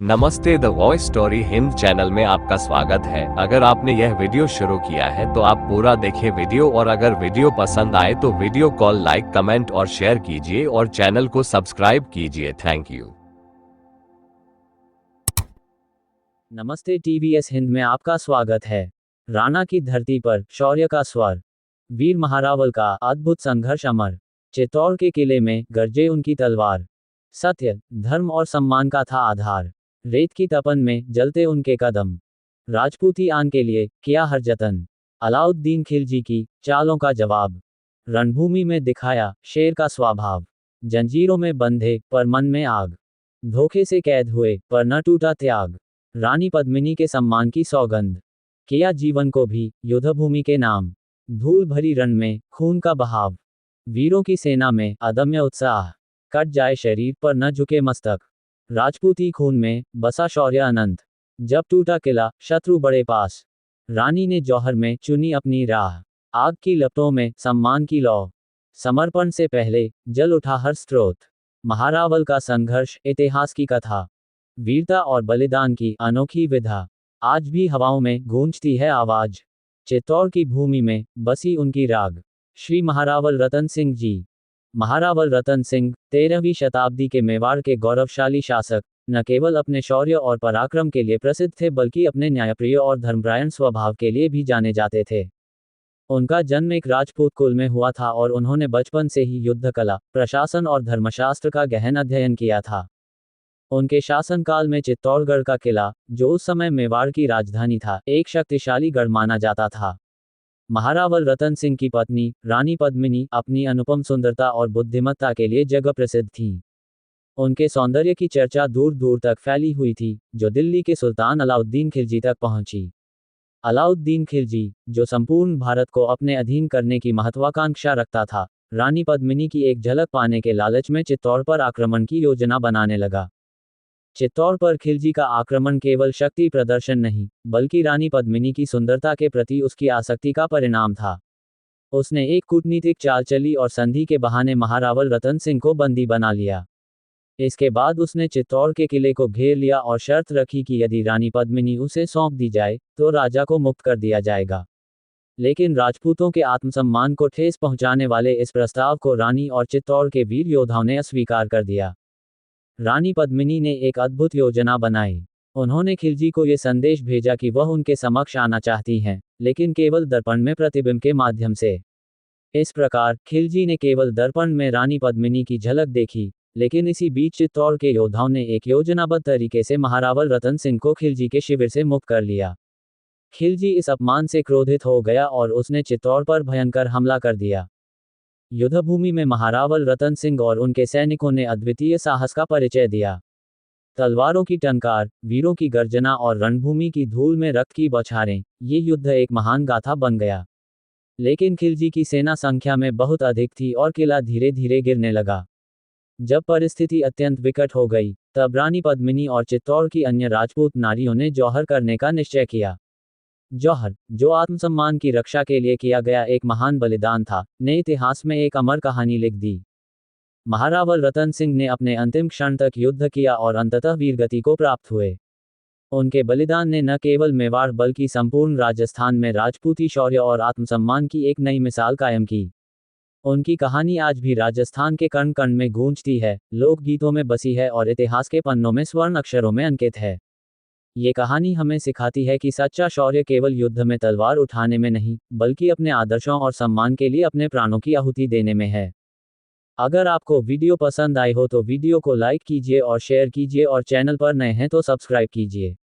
नमस्ते the voice story Hind channel में आपका स्वागत है। अगर आपने यह वीडियो शुरू किया है तो आप पूरा देखें वीडियो, और अगर वीडियो पसंद आए तो वीडियो को लाइक, कमेंट और शेयर कीजिए और चैनल को सब्सक्राइब कीजिए। Thank you. नमस्ते टीवीएस हिंद में आपका स्वागत है। राणा की धरती पर शौर्य का स्वर, वीर महारावल का अद्भुत संघर्ष अमर। चित्तौड़ के किले में गरजे उनकी तलवार, सत्य, धर्म और सम्मान का था आधार। रेत की तपन में जलते उनके कदम, राजपूती आन के लिए किया हर जतन। अलाउद्दीन खिलजी की चालों का जवाब, रणभूमि में दिखाया शेर का स्वभाव। जंजीरों में बंधे पर मन में आग, धोखे से कैद हुए पर न टूटा त्याग। रानी पद्मिनी के सम्मान की सौगंध, किया जीवन को भी युद्धभूमि के नाम। धूल भरी रण में खून का बहाव, वीरों की सेना में अदम्य उत्साह। कट जाए शरीर पर न झुके मस्तक, राजपूती खून में बसा शौर्य अनंत। जब टूटा किला शत्रु बड़े पास, रानी ने जौहर में चुनी अपनी राह। आग की लपटों में सम्मान की लौ, समर्पण से पहले जल उठा हर स्रोत। महारावल का संघर्ष इतिहास की कथा, वीरता और बलिदान की अनोखी विधा। आज भी हवाओं में गूंजती है आवाज, चित्तौड़ की भूमि में बसी उनकी राग। श्री महारावल रतन सिंह जी। महारावल रतन सिंह 13वीं शताब्दी के मेवाड़ के गौरवशाली शासक न केवल अपने शौर्य और पराक्रम के लिए प्रसिद्ध थे, बल्कि अपने न्यायप्रिय और धर्मपरायण स्वभाव के लिए भी जाने जाते थे। उनका जन्म एक राजपूत कुल में हुआ था और उन्होंने बचपन से ही युद्ध कला, प्रशासन और धर्मशास्त्र का गहन अध्ययन किया था। उनके शासनकाल में चित्तौड़गढ़ का किला, जो उस समय मेवाड़ की राजधानी था, एक शक्तिशाली गढ़ माना जाता था। महारावल रतन सिंह की पत्नी रानी पद्मिनी अपनी अनुपम सुंदरता और बुद्धिमत्ता के लिए जगह प्रसिद्ध थीं। उनके सौंदर्य की चर्चा दूर दूर तक फैली हुई थी, जो दिल्ली के सुल्तान अलाउद्दीन खिलजी तक पहुंची। अलाउद्दीन खिलजी, जो संपूर्ण भारत को अपने अधीन करने की महत्वाकांक्षा रखता था, रानी पद्मिनी की एक झलक पाने के लालच में चित्तौड़ पर आक्रमण की योजना बनाने लगा। चित्तौड़ पर खिलजी का आक्रमण केवल शक्ति प्रदर्शन नहीं, बल्कि रानी पद्मिनी की सुंदरता के प्रति उसकी आसक्ति का परिणाम था। उसने एक कूटनीतिक चाल चली और संधि के बहाने महारावल रतन सिंह को बंदी बना लिया। इसके बाद उसने चित्तौड़ के किले को घेर लिया और शर्त रखी कि यदि रानी पद्मिनी उसे सौंप दी जाए तो राजा को मुक्त कर दिया जाएगा। लेकिन राजपूतों के आत्मसम्मान को ठेस पहुंचाने वाले इस प्रस्ताव को रानी और चित्तौड़ के वीर योद्धाओं ने अस्वीकार कर दिया। रानी पद्मिनी ने एक अद्भुत योजना बनाई। उन्होंने खिलजी को ये संदेश भेजा कि वह उनके समक्ष आना चाहती हैं, लेकिन केवल दर्पण में प्रतिबिंब के माध्यम से। इस प्रकार खिलजी ने केवल दर्पण में रानी पद्मिनी की झलक देखी, लेकिन इसी बीच चित्तौड़ के योद्धाओं ने एक योजनाबद्ध तरीके से महारावल रतन सिंह को खिलजी के शिविर से मुक्त कर लिया। खिलजी इस अपमान से क्रोधित हो गया और उसने चित्तौड़ पर भयंकर हमला कर दिया। युद्धभूमि में महारावल रतन सिंह और उनके सैनिकों ने अद्वितीय साहस का परिचय दिया। तलवारों की टंकार, वीरों की गर्जना और रणभूमि की धूल में रक्त की बौछारें, ये युद्ध एक महान गाथा बन गया। लेकिन खिलजी की सेना संख्या में बहुत अधिक थी और किला धीरे धीरे गिरने लगा। जब परिस्थिति अत्यंत विकट हो गई, तब रानी पद्मिनी और चित्तौड़ की अन्य राजपूत नारियों ने जौहर करने का निश्चय किया। जौहर, जो आत्मसम्मान की रक्षा के लिए किया गया एक महान बलिदान था, ने इतिहास में एक अमर कहानी लिख दी। महारावल रतन सिंह ने अपने अंतिम क्षण तक युद्ध किया और अंततः वीरगति को प्राप्त हुए। उनके बलिदान ने न केवल मेवाड़ बल्कि संपूर्ण राजस्थान में राजपूती शौर्य और आत्मसम्मान की एक नई मिसाल कायम की। उनकी कहानी आज भी राजस्थान के कण कण में गूंजती है, लोकगीतों में बसी है और इतिहास के पन्नों में स्वर्ण अक्षरों में अंकित है। ये कहानी हमें सिखाती है कि सच्चा शौर्य केवल युद्ध में तलवार उठाने में नहीं, बल्कि अपने आदर्शों और सम्मान के लिए अपने प्राणों की आहुति देने में है। अगर आपको वीडियो पसंद आई हो तो वीडियो को लाइक कीजिए और शेयर कीजिए, और चैनल पर नए हैं तो सब्सक्राइब कीजिए।